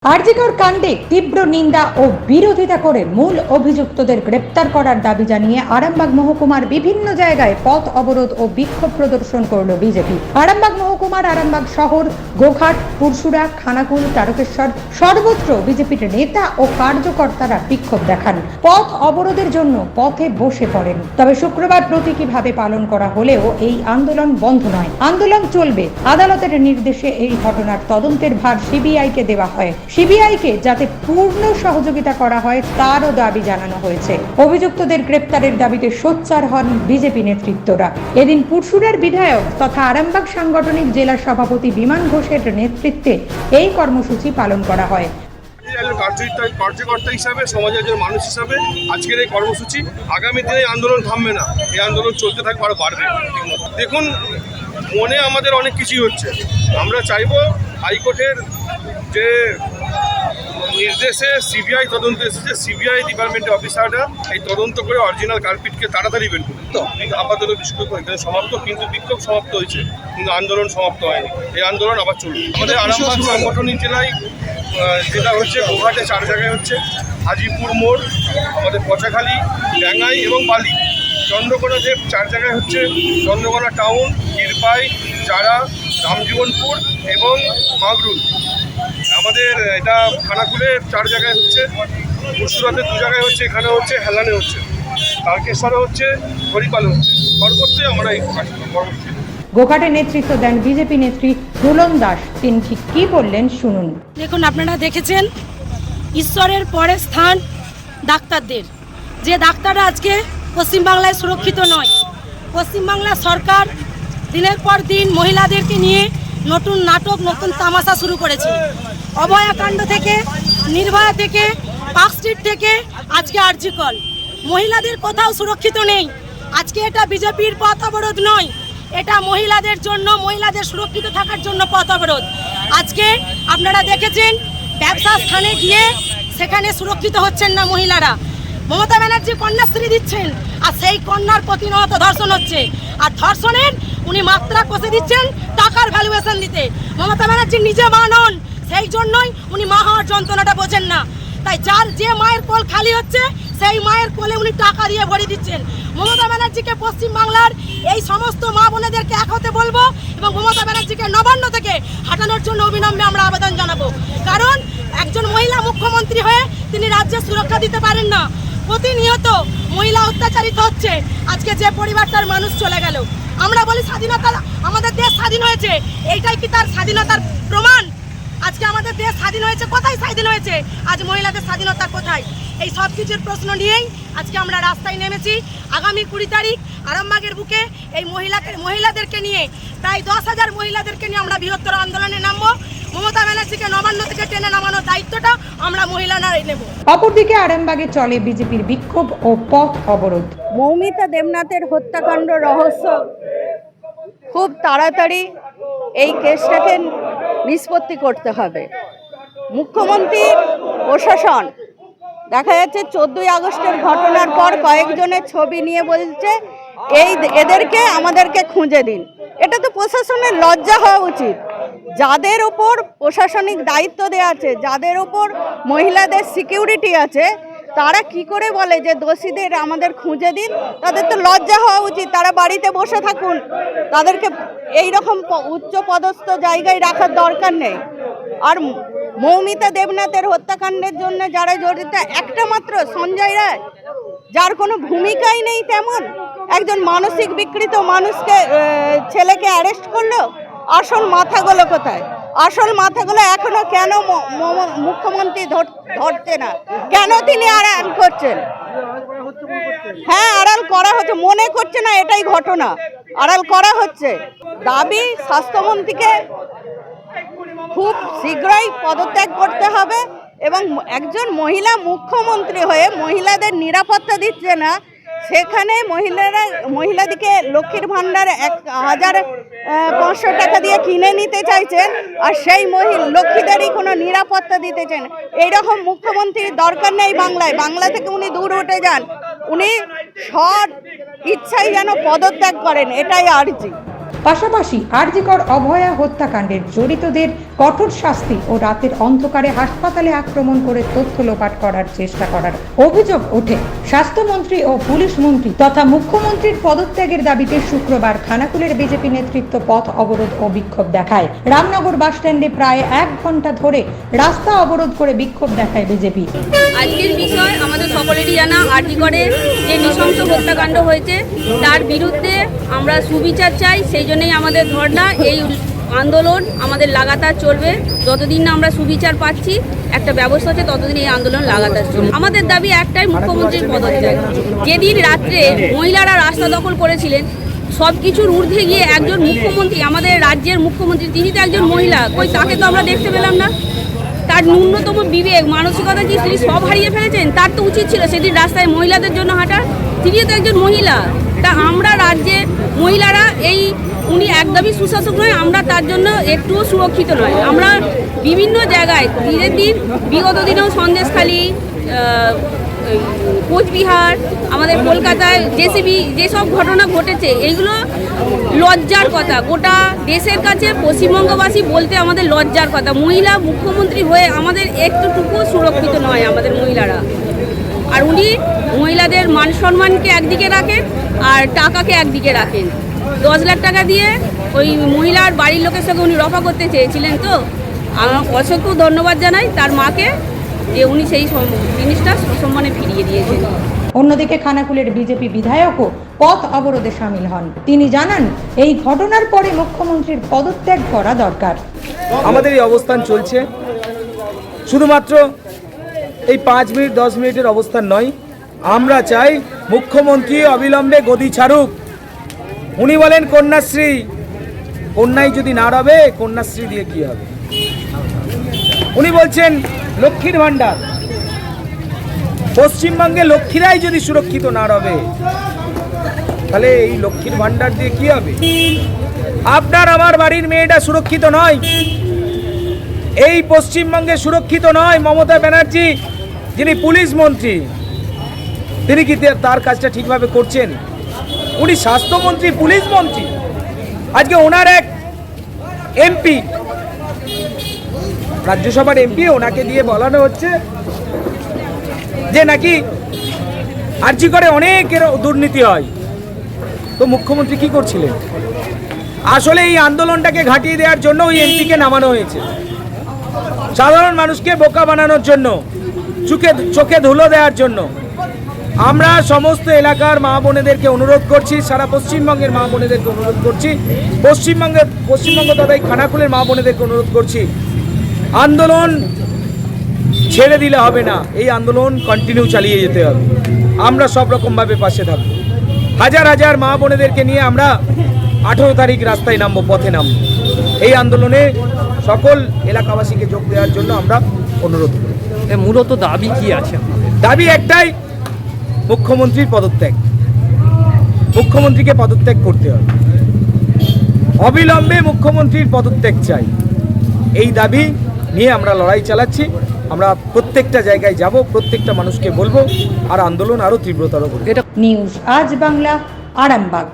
আরজিকর কাণ্ডে তীব্র নিন্দা ও বিরোধিতা করে মূল অভিযুক্তদের গ্রেপ্তার করার দাবি জানিয়ে আরামবাগ মহকুমার বিভিন্ন জায়গায় পথ অবরোধ ও বিক্ষোভ প্রদর্শন করল বিজেপি। আরামবাগ মহকুমার আরামবাগ শহর, গোঘাট, পুরসুরা, খানাকুল, তারকেশ্বর সর্বত্র বিজেপির নেতা ও কার্যকর্তারা বিক্ষোভ দেখান। পথ অবরোধের জন্য পথে বসে পড়েন। তবে শুক্রবার প্রতীকীভাবে পালন করা হলেও এই আন্দোলন বন্ধ নয়, আন্দোলন চলবে। আদালতের নির্দেশে এই ঘটনার তদন্তের ভার সিবিআইকে দেওয়া হয়। সিবিআইকে যাতে পূর্ণ সহযোগিতা করা হয় তারও দাবি জানানো হয়েছে। অভিযুক্তদের গ্রেপ্তারের দাবিতে সোচ্চার হন বিজেপি নেতৃত্বরা। এদিন পুরসুরার বিধায়ক তথা আরামবাগ সাংগঠনিক জেলা সভাপতি বিমান ঘোষের নেতৃত্বে এই কর্মসূচি পালন করা হয়। কার্যকর্তা হিসাবে, সমাজের একজন মানুষ হিসাবে আজকের এই কর্মসূচি, আগামী দিনে আন্দোলন থামবে না, এই আন্দোলন চলতে থাকবে, আরো বাড়বে। দেখুন, মনে আমাদের অনেক কিছুই হচ্ছে। আমরা চাইবো হাইকোর্টের যে নির্দেশে সিবিআই তদন্ত এসেছে, সিবিআই ডিপার্টমেন্টের অফিসাররা এই তদন্ত করে অরিজিনাল কালপিটকে তাড়াতাড়ি বের করুন। তো আপাতত বিক্ষোভ সমাপ্ত, কিন্তু বিক্ষোভ সমাপ্ত হয়েছে, কিন্তু আন্দোলন সমাপ্ত হয়নি। এই আন্দোলন আবার চলবে। আমাদের আরামবাগ সাংগঠনিক জেলায় যেটা হচ্ছে, গোঘাটে 4 জায়গায় হচ্ছে, হাজিপুর মোড়, আমাদের পচাখালী, ডাঙ্গাই এবং বালি। চন্দ্রকোনাতে 4 জায়গায় হচ্ছে, চন্দ্রকোনা টাউন, ক্ষীরপাই, চারা, রামজীবনপুর এবং মাগরুল। আমাদের এটা খানাকুলে 4 জায়গায় হচ্ছে, পুরসুরাতে 2 জায়গায় হচ্ছে, এখানে হচ্ছে, হেলানে হচ্ছে, তারকেশ্বরে হচ্ছে, হরিপালে হচ্ছে। সর্বত্রই আমরা এই কর্মসূচি। গোঘাটে নেতৃত্ব দেন বিজেপি নেত্রী দুলন দাস। তিনি ঠিক কি বললেন শুনুন। দেখুন, আপনারা দেখেছেন ঈশ্বরের পরে স্থান ডাক্তারদের। যে ডাক্তাররা আজকে পশ্চিমবাংলায় সুরক্ষিত নয়। পশ্চিমবাংলা সরকার দিনের পর দিন মহিলাদেরকে নিয়ে নতুন নাটক, নতুন তামাশা শুরু করেছে। অভয়াকাণ্ড থেকে, নির্ভয়া থেকে, পার্কস্ট্রিট থেকে আজকে আরজিকর, মহিলাদের কোথাও সুরক্ষিত নেই। আজকে এটা বিজেপির পথ অবরোধ নয়, এটা মহিলাদের জন্য, মহিলাদের সুরক্ষিত থাকার জন্য পথ অবরোধ। আজকে আপনারা দেখেছেন ব্যবসা স্থানে গিয়ে সেখানে সুরক্ষিত হচ্ছেন না মহিলারা। মমতা ব্যানার্জি কন্যাশ্রী দিচ্ছেন, আর সেই কন্যার প্রতিনিয়ত ধর্ষণ হচ্ছে। আর ধর্ষণের উনি মাত্রা কষে দিচ্ছেন টাকার ভ্যালুয়েশন দিতে। মমতা ব্যানার্জি নিজে মা নন, সেই জন্যই উনি মা হওয়ার যন্ত্রণাটা বোঝেন না। তাই যে মায়ের কোল খালি হচ্ছে, সেই মায়ের কোলে উনি টাকা দিয়ে ভরিয়ে দিচ্ছেন। মমতা ব্যানার্জিকে, পশ্চিমবাংলার এই সমস্ত মা বোনেদেরকে এক হতে বলবো এবং মমতা ব্যানার্জিকে নবান্ন থেকে হাঁটানোর জন্য অবিলম্বে আমরা আবেদন জানাবো। কারণ একজন মহিলা মুখ্যমন্ত্রী হয়ে তিনি রাজ্যের সুরক্ষা দিতে পারেন না। প্রতিনিয়ত মহিলা অত্যাচারিত হচ্ছে। আজকে যে পরিবারটার মানুষ চলে গেল, আমরা বলি স্বাধীনতা, আমাদের দেশ স্বাধীন হয়েছে, এইটাই কি তার স্বাধীনতার প্রমাণ? আজকে আমাদের দেশ স্বাধীন হয়েছে, কোথায় স্বাধীন হয়েছে? আজ মহিলাদের স্বাধীনতা কোথায়? এই সব কিছুর প্রশ্ন নিয়েই আজকে আমরা রাস্তায় নেমেছি। আগামী 20 তারিখ আরামবাগের বুকে এই মহিলাদেরকে নিয়ে, প্রায় 10,000 মহিলাদেরকে নিয়ে আমরা বৃহত্তর আন্দোলনে নামবো। মমতা ব্যানার্জিকে নবান্ন থেকে টেনে নামানোর দায়িত্বটা আমরা মহিলারাই নেব। অপরদিকে আরামবাগে চলে বিজেপির বিক্ষোভ ও পথ অবরোধ। মৌমিতা দেবনাথের হত্যাকাণ্ড রহস্য খুব তাড়াতাড়ি এই কেসটাকে নিষ্পত্তি করতে হবে। মুখ্যমন্ত্রী, প্রশাসন, দেখা যাচ্ছে 14ই আগস্টের ঘটনার পর কয়েকজনের ছবি নিয়ে বলছে এদেরকে আমাদেরকে খুঁজে দিন। এটা তো প্রশাসনের লজ্জা হওয়া উচিত। যাদের ওপর প্রশাসনিক দায়িত্ব দেওয়া আছে, যাদের ওপর মহিলাদের সিকিউরিটি আছে, তারা কি করে বলে যে দোষীদের আমাদের খুঁজে দিন? তাদের তো লজ্জা হওয়া উচিত। তারা বাড়িতে বসে থাকুন, তাদেরকে এইরকম উচ্চ পদস্থ জায়গায় রাখার দরকার নেই। আর মৌমিতা দেবনাথের হত্যাকাণ্ডের জন্য যারা জড়িত, একটা মাত্র সঞ্জয় রায়, যার কোনো ভূমিকাই নেই তেমন, একজন মানসিক বিকৃত মানুষকে, ছেলেকে অ্যারেস্ট করলো। আসল মাথাগুলো কোথায়? আসল মাথাগুলো এখনো কেন মুখ্যমন্ত্রী ধরছে না? কেন তিনি আড়াল করছেন? হ্যাঁ, আড়াল করা হচ্ছে, মনে করছে না এটাই ঘটনা, আড়াল করা হচ্ছে। দাবি স্বাস্থ্যমন্ত্রীকে খুব শীঘ্রই পদত্যাগ করতে হবে এবং একজন মহিলা মুখ্যমন্ত্রী হয়ে মহিলাদের নিরাপত্তা দিচ্ছে না, সেখানে মহিলাদিকে লক্ষ্মীর ভাণ্ডার 1,500 টাকা দিয়ে কিনে নিতে চাইছেন, আর সেই লক্ষ্মীদেরই কোনো নিরাপত্তা দিতে চান। এইরকম মুখ্যমন্ত্রীর দরকার নেই বাংলায়। বাংলা থেকে উনি দূর উঠে যান, উনি সৎ ইচ্ছায় যেন পদত্যাগ করেন, এটাই আর্জি। পাশাপাশি আরজিকর অভয়া হত্যাকাণ্ডের জড়িতদের কঠোর শাস্তি ও রাতের অন্ধকারে হাসপাতালে আক্রমণ করে তথ্য লোপাট করার চেষ্টা করার অভিযোগ ওঠে। স্বাস্থ্যমন্ত্রী ও পুলিশ মন্ত্রী তথা মুখ্যমন্ত্রীর পদত্যাগের দাবিতে শুক্রবার খানাকুলের বিজেপি নেতৃত্ব পথ অবরোধ ও বিক্ষোভ দেখায়। রামনগর বাসস্ট্যান্ডে প্রায় 1 ঘন্টা ধরে রাস্তা অবরোধ করে বিক্ষোভ দেখায় বিজেপি। আজকের বিষয় আমাদের সকলেরই জানা, আরজিকরে যে নৃশংস হত্যাকাণ্ড হয়েছে তার বিরুদ্ধে আমরা সুবিচার চাই। সেই জন্যই আমাদের ধর্ণা, এই আন্দোলন আমাদের লাগাতার চলবে। যতদিন না আমরা সুবিচার পাচ্ছি, একটা ব্যবস্থা হচ্ছে, ততদিন এই আন্দোলন লাগাতার চলবে। আমাদের দাবি একটাই, মুখ্যমন্ত্রীর পদত্যাগ। যেদিন রাত্রে মহিলারা রাস্তা দখল করেছিলেন, সব কিছুর ঊর্ধ্বে গিয়ে একজন মুখ্যমন্ত্রী, আমাদের রাজ্যের মুখ্যমন্ত্রী, তিনি তো একজন মহিলা, কই তাকে তো আমরা দেখতে পেলাম না। তার ন্যূনতম বিবেক মানসিকতা কি তিনি সব হারিয়ে ফেলেছেন? তার তো উচিত ছিল সেদিন রাস্তায় মহিলাদের জন্য হাঁটা। তিনি তো একজন মহিলা। তা আমরা রাজ্যে মহিলারা উনি একদমই সুশাসক নয়, আমরা তার জন্য একটুও সুরক্ষিত নয়। আমরা বিভিন্ন জায়গায় দিনের দিন, বিগত দিনেও সন্দেশখালী, কোচবিহার, আমাদের কলকাতায় জেসিবি যেসব ঘটনা ঘটেছে, এইগুলো লজ্জার কথা। গোটা দেশের কাছে পশ্চিমবঙ্গবাসী বলতে আমাদের লজ্জার কথা। মহিলা মুখ্যমন্ত্রী হয়ে আমাদের একটুটুকু সুরক্ষিত নয় আমাদের মহিলারা। আর উনি মহিলাদের মান সম্মানকে একদিকে রাখেন আর টাকাকে একদিকে রাখেন। 10 লাখ টাকা দিয়ে ওই মহিলার বাড়ির লোকের সঙ্গে উনি রফা করতে চেয়েছিলেন। তো আমার অসংখ্য ধন্যবাদ জানাই তার মাকে, যে উনি সেই জিনিসটা সসম্মানে ফিরিয়ে দিয়েছেন। অন্যদিকে খানাকুলের বিজেপি বিধায়কও পথ অবরোধে সামিল হন। তিনি জানান, এই ঘটনার পরে মুখ্যমন্ত্রীর পদত্যাগ করা দরকার। আমাদের এই অবস্থান চলছে, শুধুমাত্র এই 5 মিনিট 10 মিনিটের অবস্থান নয়। আমরা চাই মুখ্যমন্ত্রী অবিলম্বে গদি ছাড়ুক। উনি বলেন কন্যাশ্রী, কন্যাই যদি না রবে, কন্যাশ্রী দিয়ে কি হবে? উনি বলছেন লক্ষ্মীর ভাণ্ডার, পশ্চিমবঙ্গে লক্ষ্মীরাই যদি সুরক্ষিত না রবে, তাহলে এই লক্ষ্মীর ভাণ্ডার দিয়ে কি হবে? আপনার আমার বাড়ির মেয়েটা সুরক্ষিত নয়, এই পশ্চিমবঙ্গে সুরক্ষিত নয়। মমতা ব্যানার্জি, যিনি পুলিশ মন্ত্রী, তিনি কি তার কাজটা ঠিকভাবে করছেন? উনি স্বাস্থ্যমন্ত্রী, পুলিশ মন্ত্রী। আজকে ওনার এক এমপি, রাজ্যসভার এমপি, ওনাকে দিয়ে বলানো হচ্ছে যে নাকি আরজিকরে অনেক দুর্নীতি হয়। তো মুখ্যমন্ত্রী কি করছিলেন? আসলে এই আন্দোলনটাকে ঘাটিয়ে দেওয়ার জন্য ওই এমপিকে নামানো হয়েছে, সাধারণ মানুষকে বোকা বানানোর জন্য, চোখে ধুলো দেওয়ার জন্য। আমরা সমস্ত এলাকার মা বোনেদেরকে অনুরোধ করছি, সারা পশ্চিমবঙ্গের মা বোনেদেরকে অনুরোধ করছি, পশ্চিমবঙ্গ তথা খানাকুলের মা বোনেদেরকে অনুরোধ করছি, আন্দোলন ছেড়ে দিলে হবে না, এই আন্দোলন কন্টিনিউ চালিয়ে যেতে হবে। আমরা সব রকমভাবে পাশে থাকব। হাজার হাজার মা বোনেদেরকে নিয়ে আমরা 18 তারিখ রাস্তায় নামবো, পথে নামবো। এই আন্দোলনে সকল এলাকাবাসীকে যোগ দেওয়ার জন্য আমরা অনুরোধ করি। মূলত দাবি কি আছে? দাবি একটাই, মুখ্যমন্ত্রীর পদত্যাগ। মুখ্যমন্ত্রীকে পদত্যাগ করতে হবে, অবিলম্বে মুখ্যমন্ত্রীর পদত্যাগ চাই। এই দাবি নিয়ে আমরা লড়াই চালাচ্ছি। আমরা প্রত্যেকটা জায়গায় যাব, প্রত্যেকটা মানুষকে বলবো, আর আন্দোলন আরো তীব্রতর করব। নিউজ আজ বাংলা, আরামবাগ।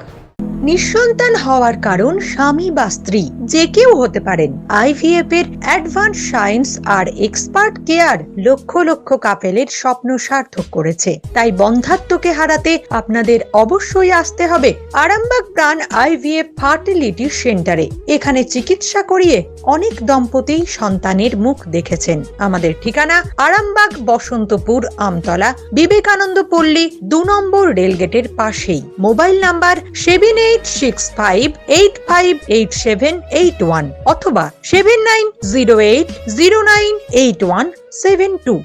নিঃসন্তান হওয়ার কারণ স্বামী বা স্ত্রী যে কেউ হতে পারেন। IVF এর অ্যাডভান্স সায়েন্স আর এক্সপার্ট কেয়ার লক্ষ লক্ষ কাপেলের স্বপ্ন সার্থক করেছে। তাই বন্ধাত্বকে হারাতে আপনাদের অবশ্যই আসতে হবে আরামবাগ প্রাণ IVF ফার্টিলিটি সেন্টারে। এখানে চিকিৎসা করিয়ে অনেক দম্পতি সন্তানের মুখ দেখেছেন। আমাদের ঠিকানা আরামবাগ, বসন্তপুর, আমতলা, বিবেকানন্দ পল্লী, 2 নম্বর রেলগেটের পাশেই। মোবাইল নাম্বার 7865858781 অথবা 7908098172।